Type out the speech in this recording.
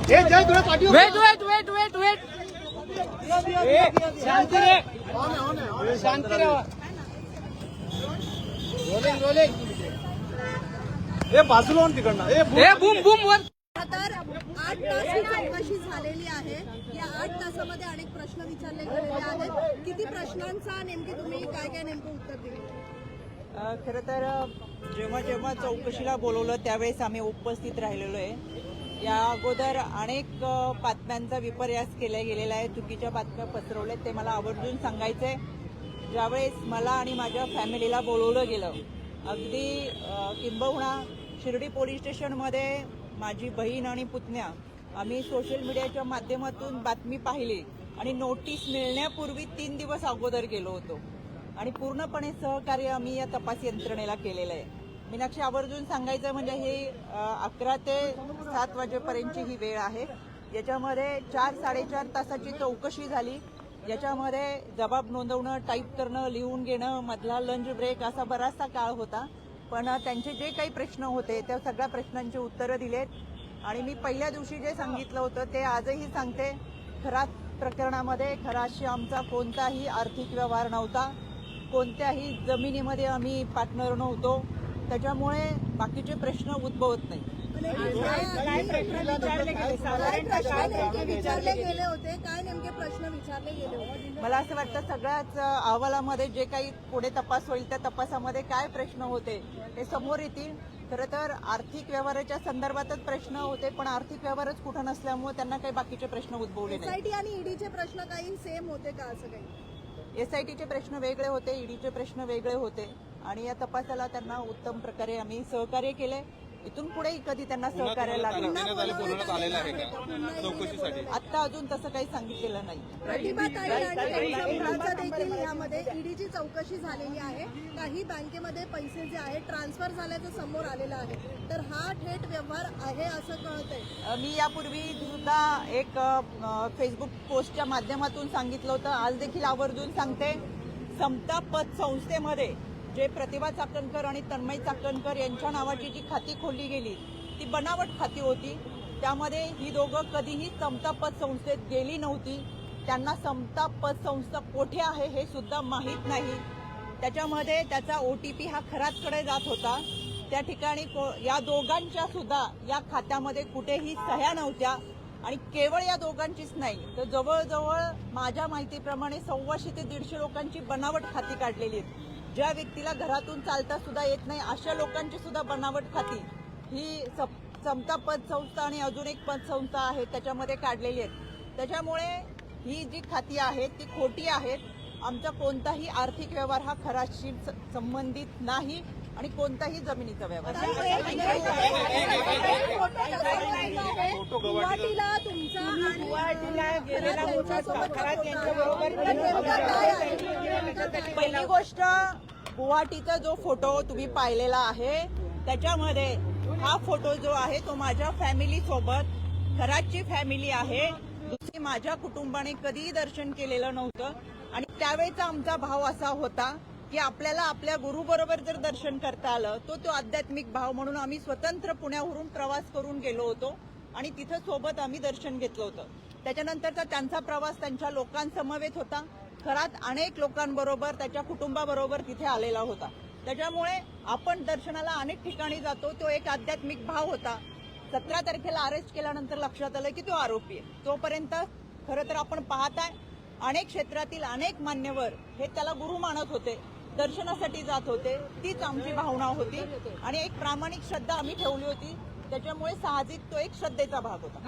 शांती रे, शांती रे. बाजूला तिकडनं boom boom वर. तर 8 तास ही चौकशी झालेली आहे. या 8 तासामध्ये अनेक प्रश्न विचारले गेलेले आहेत. किती प्रश्नांचा नेमके तुम्ही काय नेमकं उत्तर दिले? खरं तर जेव्हा जेव्हा चौकशीला बोलवलं त्यावेळेस आम्ही उपस्थित राहिलेलो आहे. या अगोदर अनेक बातम्यांचा विपर्यास केला गेलेला आहे, चुकीच्या बातम्या पसरवल्यात, ते मला आवर्जून सांगायचंय. ज्यावेळेस मला आणि माझ्या फॅमिलीला बोलवलं गेलं, अगदी किंबहुना शिर्डी पोलीस स्टेशनमध्ये माझी बहीण आणि पुतण्या आम्ही सोशल मीडियाच्या माध्यमातून बातमी पाहिली आणि नोटीस मिळण्यापूर्वी 3 दिवस अगोदर गेलो होतो आणि पूर्णपणे सहकार्य आम्ही या तपास यंत्रणेला केलेलं आहे. मीनाक्षी, आवर्जून सांगायचं म्हणजे ही 11 ते 7 वाजेपर्यंतची ही वेळ आहे. याच्यामध्ये 4-4.5 तासाची चौकशी झाली. याच्यामध्ये जबाब नोंदवणं, टाईप करणं, लिहून घेणं, मधला लंच ब्रेक असा बराचसा काळ होता. पण त्यांचे जे काही प्रश्न होते त्या सगळ्या प्रश्नांची उत्तरं दिलेत आणि मी पहिल्या दिवशी जे सांगितलं होतं ते आजही सांगते. खरात प्रकरणामध्ये खराशी आमचा कोणताही आर्थिक व्यवहार नव्हता, कोणत्याही जमिनीमध्ये आम्ही पार्टनर नव्हतो. त्याच्यामुळे बाकीचे प्रश्न उद्भवत नाही. विचारले गेले होते, काय नेमके प्रश्न विचारले गेले होते? मला असं वाटतं सगळ्याच अहवालामध्ये जे काही पुढे तपास होईल त्या तपासामध्ये काय प्रश्न होते ते समोर येतील. खरं तर आर्थिक व्यवहाराच्या संदर्भातच प्रश्न होते, पण आर्थिक व्यवहारच कुठं नसल्यामुळे त्यांना काही बाकीचे प्रश्न उद्भवले नाही. एसआयटी आणि ईडीचे प्रश्न काही सेम होते का? असं काही एसआयटीचे प्रश्न वेगळे होते, ईडीचे प्रश्न वेगळे होते आणि या तपासाला त्यांना उत्तम प्रकारे आम्ही सहकार्य केले. इथून पुढेही कधी त्यांना सहकार्य लागलं आता अजून तसं काही सांगितलेलं नाही. प्रतिभाताई आणि त्यांच्या मुलाचा देखील यामध्ये ईडीची चौकशी झालेली आहे. काही बँकेमध्ये पैसे जे आहेत ट्रान्सफर झाल्याचं समोर आलेलं आहे, तर हा थेट व्यवहार आहे असं कळतंय. मी यापूर्वी सुद्धा एक फेसबुक पोस्टच्या माध्यमातून सांगितलं होतं, आज देखील आवर्जून सांगते. समता पतसंस्थेमध्ये जे प्रतिभा चाकणकर आणि तन्मय चाकणकर यांच्या नावाची जी खाती खोलली गेली ती बनावट खाती होती. त्यामध्ये ही दोघं कधीही समता पतसंस्थेत गेली नव्हती. त्यांना समता पतसंस्था कोठे आहे हे सुद्धा माहीत नाही. त्याच्यामध्ये त्याचा OTP हा खरातकडे जात होता. त्या ठिकाणी या दोघांच्या सुद्धा या खात्यामध्ये कुठेही सह्या नव्हत्या आणि केवळ या दोघांचीच नाही तर जवळजवळ माझ्या माहितीप्रमाणे 125 ते 150 लोकांची बनावट खाती काढलेली आहेत. ज्या व्यक्तीला घरातून चालता सुद्धा येत नाही अशा लोकांची सुद्धा बनावट खाती ही समता पतसंस्था आणि अजून एक पतसंस्था आहे त्याच्यामध्ये काढलेली आहेत. त्याच्यामुळे ही जी खाती आहेत ती खोटी आहेत. आमचा कोणताही आर्थिक व्यवहार हा खराशी संबंधित नाही आणि कोणताही जमिनीचा व्यवहार. गुवाहाटीला तुमचा पहिली गोष्ट, गुवाहाटीचा जो फोटो तुम्ही पाहिलेला आहे त्याच्यामध्ये हा फोटो जो आहे तो माझ्या फॅमिली सोबत, खराची फॅमिली आहे. दुसरी, माझ्या कुटुंबाने कधीही दर्शन केलेलं नव्हतं आणि त्यावेळेचा आमचा भाव असा होता की आपल्याला आपल्या गुरुबरोबर जर दर्शन करता आलं तो आध्यात्मिक भाव म्हणून आम्ही स्वतंत्र पुण्यावरून प्रवास करून गेलो होतो आणि तिथं सोबत आम्ही दर्शन घेतलं होतं. त्याच्यानंतरचा त्यांचा प्रवास त्यांच्या लोकांसमवेत होता. खरात अनेक लोकांबरोबर त्याच्या कुटुंबाबरोबर तिथे आलेला होता. त्याच्यामुळे आपण दर्शनाला अनेक ठिकाणी जातो, तो एक आध्यात्मिक भाव होता. 17 तारखेला अरेस्ट केल्यानंतर लक्षात आलं की तो आरोपी आहे. तोपर्यंत खरं तर आपण पाहताय अनेक क्षेत्रातील अनेक मान्यवर हे त्याला गुरु मानत होते, दर्शनासाठी जात होते. तीच आमची भावना होती आणि एक प्रामाणिक श्रद्धा आम्ही ठेवली होती. त्याच्यामुळे साहजिक तो एक श्रद्धेचा भाग होता.